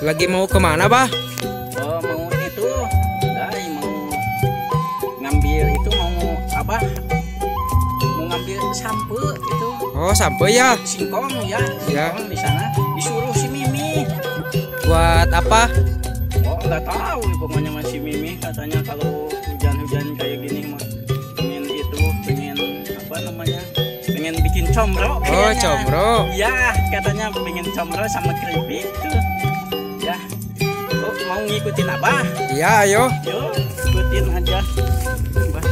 Lagi mau kemana, Bah? Oh, mau itu, mau ngambil itu, mau apa? Mau ngambil sampo itu. Oh, sampai ya? Singkong ya, Ya. singkong di sana. Disuruh si Mimi. Buat apa? Oh, nggak tahu, pokoknya masih Mimi katanya kalau hujan-hujan kayak gini mah pengen itu, pengen apa namanya? Pengen bikin comro Oh, kayaknya. comro. Ya, katanya pengen comro sama keripik tuh. Ya. Oh, mau ngikutin Abah? Iya, ayo. Yuk, ikutin aja. Abah.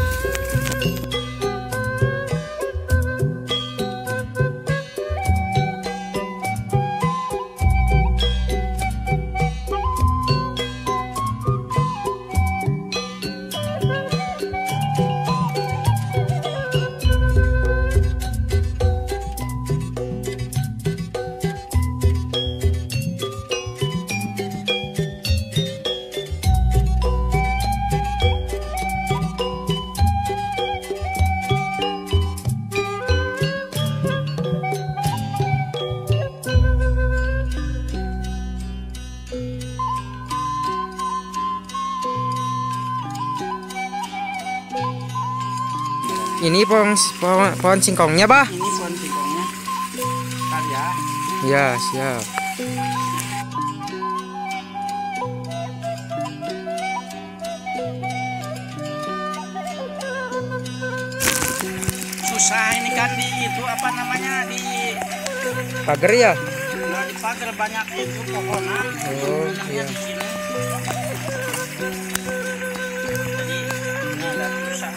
Ini pohon singkongnya, Bah? Ini pohon singkongnya. Ntar ya. Ya, siap. Susah ini kan di itu apa namanya di Pagar ya? di pagar banyak itu pohonan. Oh, Banyaknya iya. di sini. Jadi ini agak susah.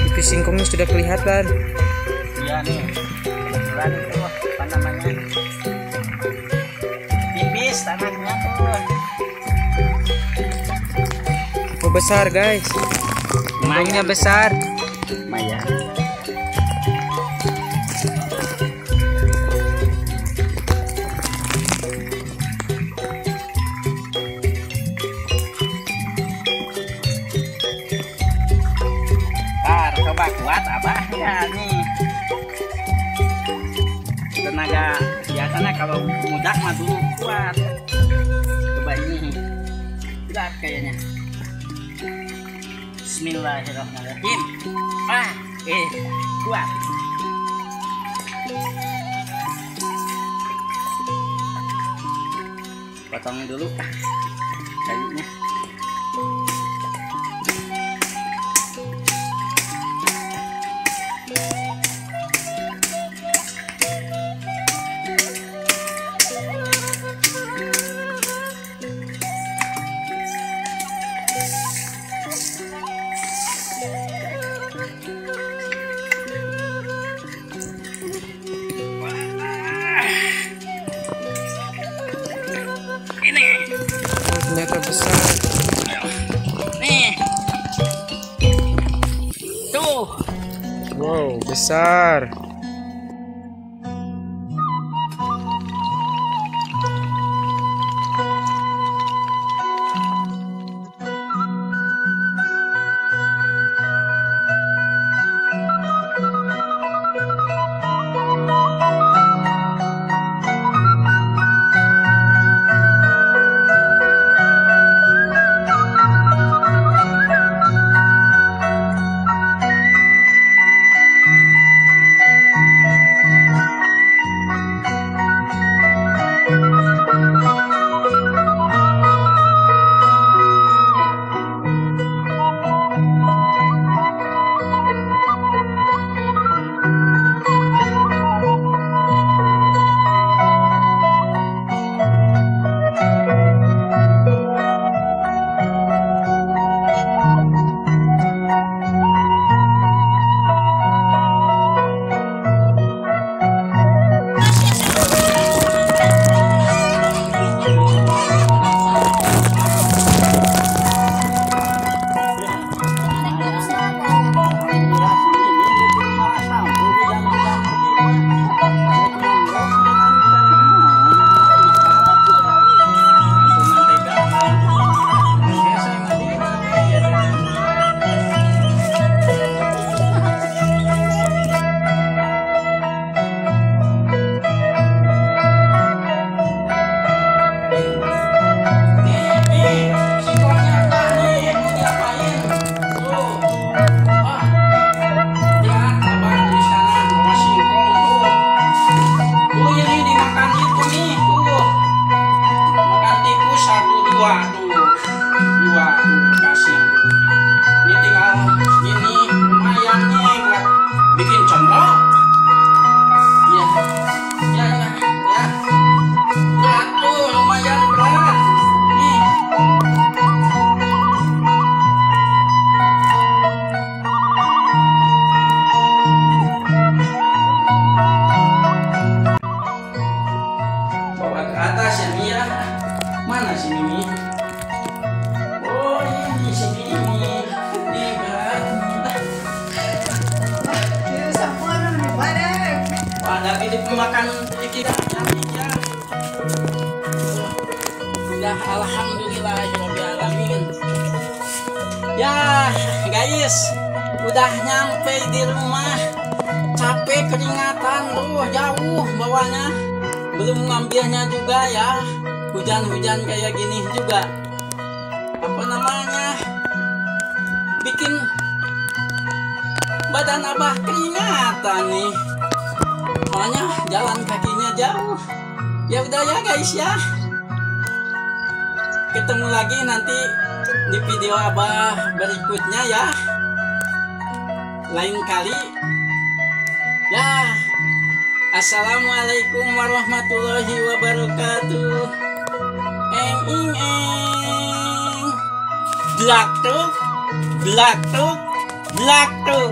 Itu singkongnya sudah kelihatan. Iya nih, kebetulan itu apa namanya tipis tanahnya tuh. Oh, besar, guys. Singkongnya besar. Lumayan. Ntar coba kuat Abah ya nih. Tenaga biasanya kalau mudah mah dulu kuat. Coba ini berat kayaknya. Bismillahirrahmanirrahim. Kuat. Potong dulu kayunya. Ini Oh, ternyata besar. nih tuh. Wow, besar. ya. Mana si Mimi? Oh ini si Mimi. Ini berat. Wah, lagi dimakan kita ya. Udah alhamdulillahirobbilalamin. Ya guys, udah nyampe di rumah. Capek keringatan tuh jauh bawahnya. Belum ngambilnya juga ya. Hujan-hujan kayak gini juga. Apa namanya? Bikin badan abah keringatan nih. Makanya jalan kakinya jauh. Ya udah ya guys ya. Ketemu lagi nanti di video abah berikutnya ya. Lain kali. Ya. Assalamualaikum warahmatullahi wabarakatuh. Eng. Blak tuk.